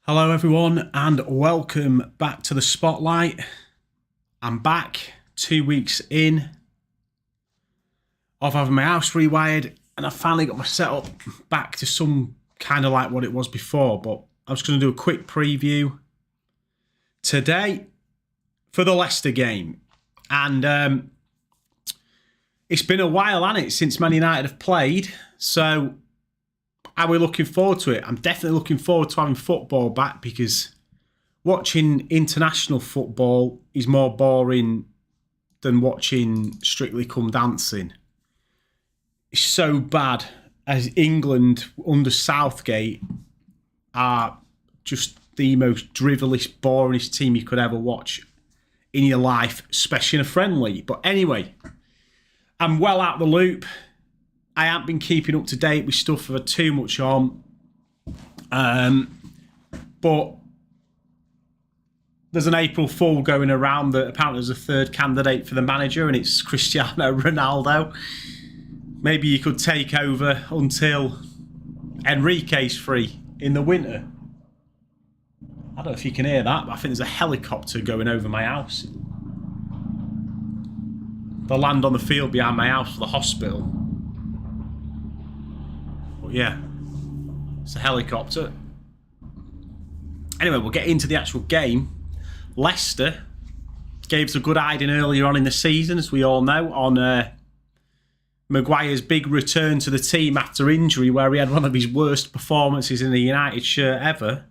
Hello everyone and welcome back to the Spotlight. I'm back 2 weeks in of having my house rewired and I finally got my setup back to some kind of like what it was before, but I'm just going to do a quick preview today for the Leicester game. And it's been a while, hasn't it, since Man United have played, so are we looking forward to it? I'm definitely looking forward to having football back because watching international football is more boring than watching Strictly Come Dancing. It's so bad as England under Southgate are just the most drivellest, boringest team you could ever watch in your life, especially in a friendly. But anyway, I'm well out the loop. I haven't been keeping up to date with stuff for too much on. But there's an April Fool going around that apparently there's a third candidate for the manager and it's Cristiano Ronaldo. Maybe you could take over until Enrique's free in the winter. I don't know if you can hear that, but I think there's a helicopter going over my house. They'll land on the field behind my house for the hospital. Yeah, it's a helicopter. Anyway, we'll get into the actual game. Leicester gave us a good hiding earlier on in the season, as we all know, on Maguire's big return to the team after injury, where he had one of his worst performances in a United shirt ever.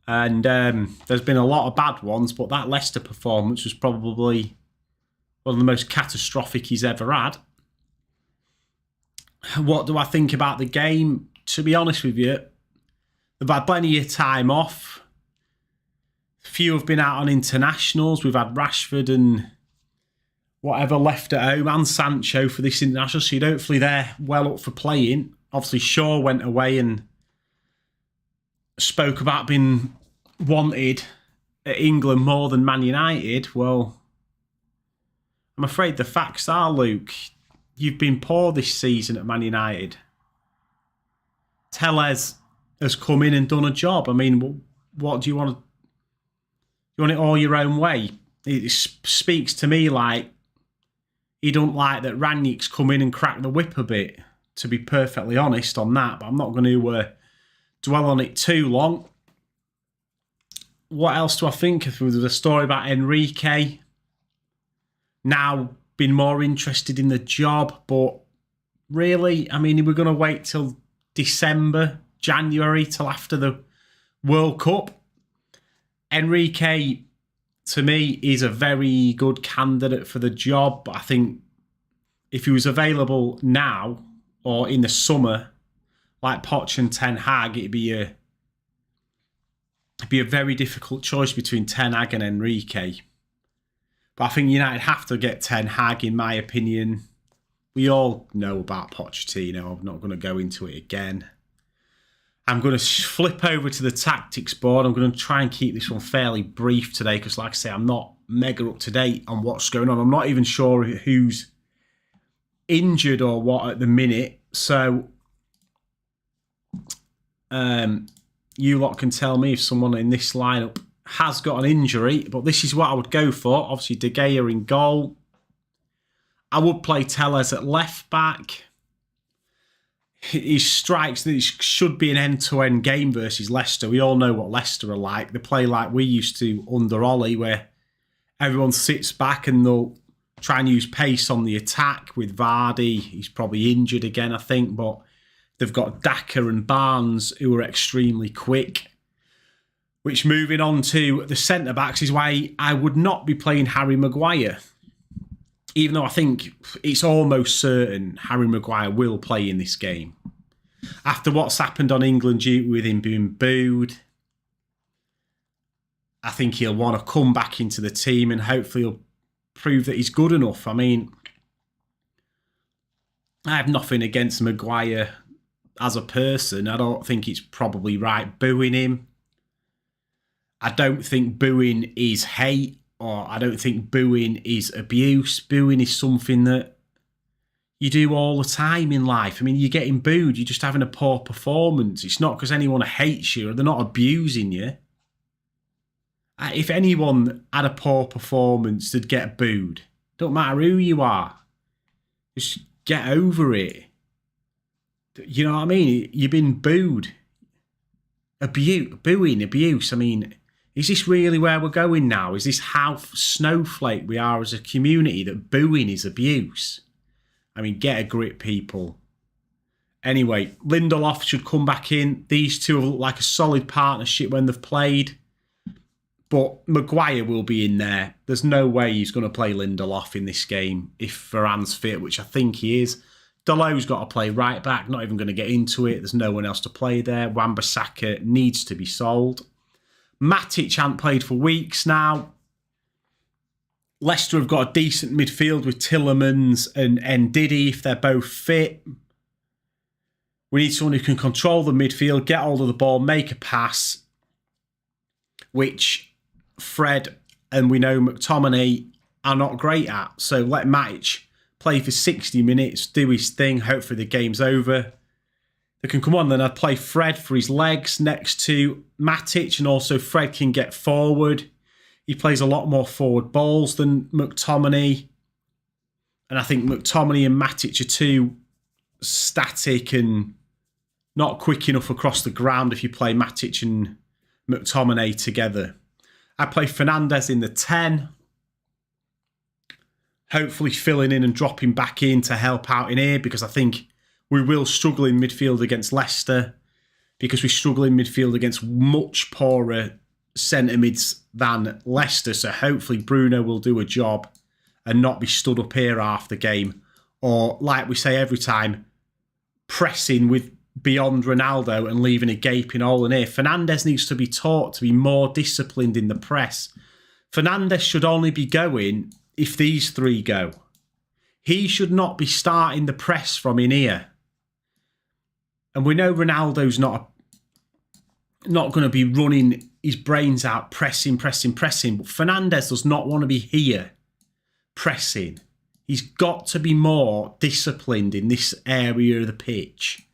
And there's been a lot of bad ones, but that Leicester performance was probably one of the most catastrophic he's ever had. What do I think about the game? To be honest with you, they've had plenty of time off. Few have been out on internationals. We've had Rashford and whatever left at home and Sancho for this international, so hopefully they're well up for playing. Obviously, Shaw went away and spoke about being wanted at England more than Man United. Well, I'm afraid the facts are, Luke, you've been poor this season at Man United. Tellez has come in and done a job. I mean, what do you want? You want it all your own way? It speaks to me like he don't like that Rangnick's come in and cracked the whip a bit, to be perfectly honest on that, but I'm not going to dwell on it too long. What else do I think? If there was a story about Enrique, now been more interested in the job, but really, I mean, we're going to wait till December, January, till after the World Cup. Enrique, to me, is a very good candidate for the job, but I think if he was available now or in the summer, like Poch and Ten Hag, it'd be a very difficult choice between Ten Hag and Enrique. But I think United have to get Ten Hag, in my opinion. We all know about Pochettino. I'm not going to go into it again. I'm going to flip over to the tactics board. I'm going to try and keep this one fairly brief today because, like I say, I'm not mega up to date on what's going on. I'm not even sure who's injured or what at the minute. So you lot can tell me if someone in this lineup has got an injury, but this is what I would go for. Obviously, De Gea in goal. I would play Tellez at left back. He strikes that it should be an end-to-end game versus Leicester. We all know what Leicester are like. They play like we used to under Ollie, where everyone sits back and they'll try and use pace on the attack with Vardy. He's probably injured again, I think, but they've got Daka and Barnes who are extremely quick. Which, moving on to the centre-backs, is why I would not be playing Harry Maguire. Even though I think it's almost certain Harry Maguire will play in this game. After what's happened on England duty with him being booed, I think he'll want to come back into the team and hopefully he'll prove that he's good enough. I mean, I have nothing against Maguire as a person. I don't think it's probably right booing him. I don't think booing is hate, or I don't think booing is abuse. Booing is something that you do all the time in life. I mean, you're getting booed, you're just having a poor performance. It's not because anyone hates you or they're not abusing you. If anyone had a poor performance, they'd get booed. Don't matter who you are. Just get over it. You know what I mean? You've been booed. Booing, abuse. I mean, is this really where we're going now? Is this how snowflake we are as a community, that booing is abuse? I mean, get a grip, people. Anyway, Lindelof should come back in. These two have looked like a solid partnership when they've played. But Maguire will be in there. There's no way he's going to play Lindelof in this game if Varane's fit, which I think he is. Dalot's got to play right back. Not even going to get into it. There's no one else to play there. Wan-Bissaka needs to be sold. Matic hasn't played for weeks now. Leicester have got a decent midfield with Tielemans and Ndidi if they're both fit. We need someone who can control the midfield, get hold of the ball, make a pass, which Fred and we know McTominay are not great at. So let Matic play for 60 minutes, do his thing, hopefully the game's over. They can come on, then I'd play Fred for his legs next to Matic, and also Fred can get forward. He plays a lot more forward balls than McTominay. And I think McTominay and Matic are too static and not quick enough across the ground if you play Matic and McTominay together. I play Fernandes in the 10. Hopefully filling in and dropping back in to help out in here, because I think we will struggle in midfield against Leicester, because we struggle in midfield against much poorer centre mids than Leicester. So hopefully Bruno will do a job and not be stood up here half the game, or like we say every time, pressing with beyond Ronaldo and leaving a gaping hole in here. Fernandes needs to be taught to be more disciplined in the press. Fernandes should only be going if these three go. He should not be starting the press from in here. And we know Ronaldo's not going to be running his brains out, pressing. But Fernandes does not want to be here pressing. He's got to be more disciplined in this area of the pitch.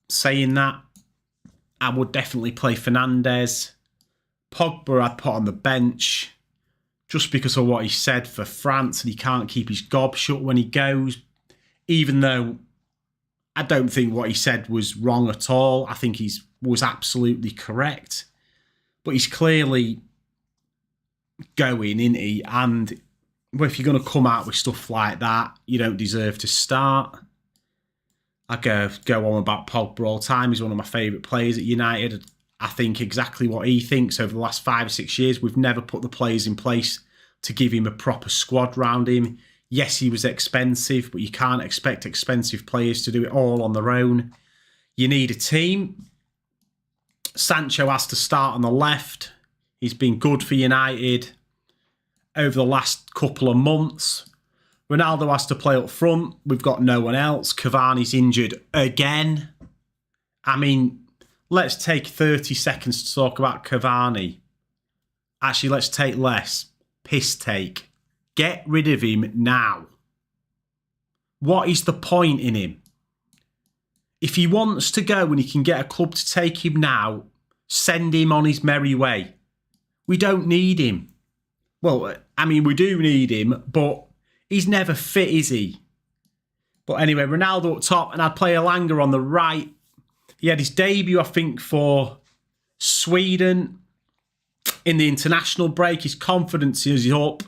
Saying that, I would definitely play Fernandes. Pogba I'd put on the bench just because of what he said for France, and he can't keep his gob shut when he goes, even though I don't think what he said was wrong at all. I think he was absolutely correct. But he's clearly going, isn't he? And if you're going to come out with stuff like that, you don't deserve to start. I go on about Pogba all the time. He's one of my favourite players at United. I think exactly what he thinks. Over the last 5 or 6 years, we've never put the players in place to give him a proper squad round him. Yes, he was expensive, but you can't expect expensive players to do it all on their own. You need a team. Sancho has to start on the left. He's been good for United over the last couple of months. Ronaldo has to play up front. We've got no one else. Cavani's injured again. I mean, let's take 30 seconds to talk about Cavani. Actually, let's take less. Piss take. Get rid of him now. What is the point in him? If he wants to go and he can get a club to take him now, send him on his merry way. We don't need him. Well, I mean, we do need him, but he's never fit, is he? But anyway, Ronaldo up top, and I'd play Elanga on the right. He had his debut, I think, for Sweden in the international break. His confidence is up.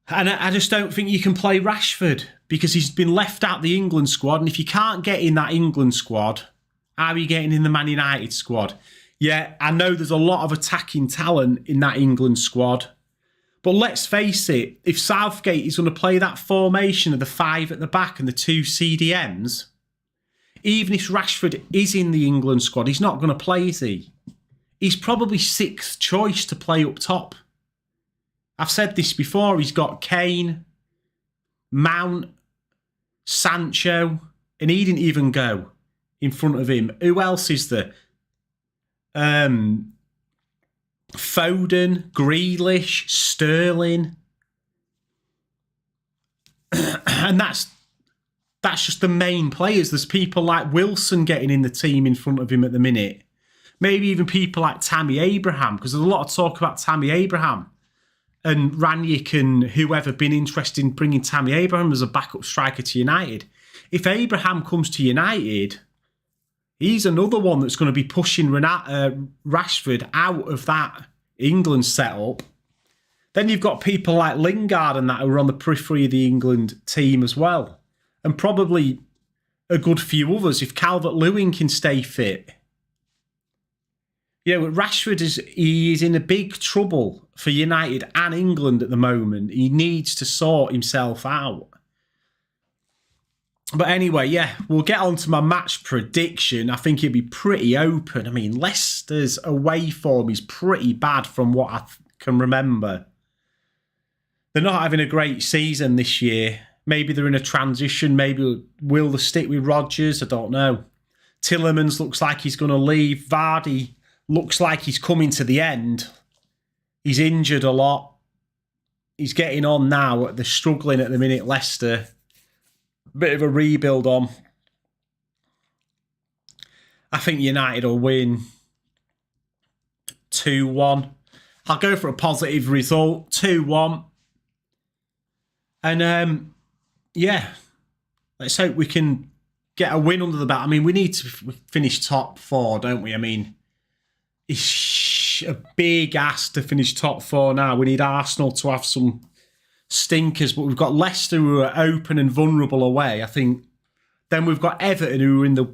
And I just don't think you can play Rashford because he's been left out the England squad. And if you can't get in that England squad, how are you getting in the Man United squad? Yeah, I know there's a lot of attacking talent in that England squad. But let's face it, if Southgate is going to play that formation of the 5 at the back and the 2 CDMs, even if Rashford is in the England squad, he's not going to play, is he? He's probably 6th choice to play up top. I've said this before, he's got Kane, Mount, Sancho, and he didn't even go in front of him. Who else is there? Foden, Grealish, Sterling. And that's just the main players. There's people like Wilson getting in the team in front of him at the minute. Maybe even people like Tammy Abraham, because there's a lot of talk about Tammy Abraham. And Ranić and whoever been interested in bringing Tammy Abraham as a backup striker to United. If Abraham comes to United, he's another one that's going to be pushing Rashford out of that England setup. Then you've got people like Lingard and that who are on the periphery of the England team as well. And probably a good few others if Calvert-Lewin can stay fit. You know, Rashford is in a big trouble for United and England at the moment. He needs to sort himself out. But anyway, yeah, we'll get on to my match prediction. I think it'll be pretty open. I mean, Leicester's away form is pretty bad from what I can remember. They're not having a great season this year. Maybe they're in a transition. Maybe will they stick with Rodgers? I don't know. Tielemans looks like he's going to leave. Vardy looks like he's coming to the end. He's injured a lot. He's getting on now. They're struggling at the minute, Leicester. Bit of a rebuild on. I think United will win 2-1. I'll go for a positive result, 2-1. And, yeah, let's hope we can get a win under the belt. I mean, we need to finish top 4, don't we? I mean, it's a big ask to finish top 4 now. We need Arsenal to have some stinkers, but we've got Leicester who are open and vulnerable away, I think. Then we've got Everton who are in the...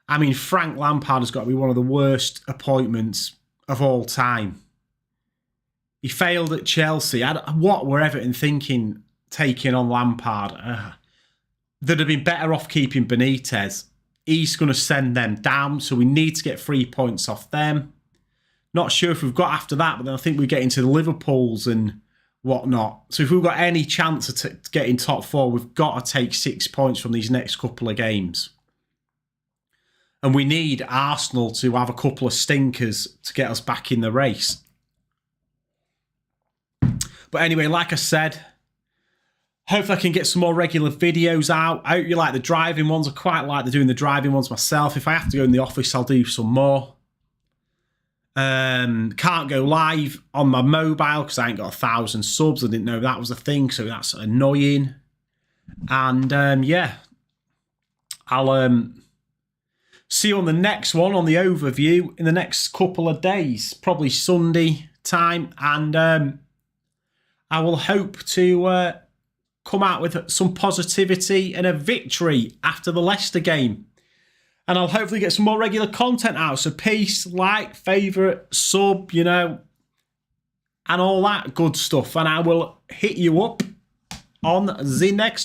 I mean, Frank Lampard has got to be one of the worst appointments of all time. He failed at Chelsea. What were Everton thinking taking on Lampard? They'd have been better off keeping Benitez. He's going to send them down, so we need to get 3 points off them. Not sure if we've got after that, but then I think we get into the Liverpools and whatnot. So if we've got any chance of getting top 4, we've got to take 6 points from these next couple of games. And we need Arsenal to have a couple of stinkers to get us back in the race. But anyway, like I said, hopefully I can get some more regular videos out. I hope you like the driving ones. I quite like doing the driving ones myself. If I have to go in the office, I'll do some more. Can't go live on my mobile because I ain't got 1,000 subs. I didn't know that was a thing, so that's annoying. And yeah, I'll see you on the next one, on the overview, in the next couple of days, probably Sunday time. And I will hope to come out with some positivity and a victory after the Leicester game. And I'll hopefully get some more regular content out. So peace, like, favourite, sub, you know, and all that good stuff. And I will hit you up on the next one.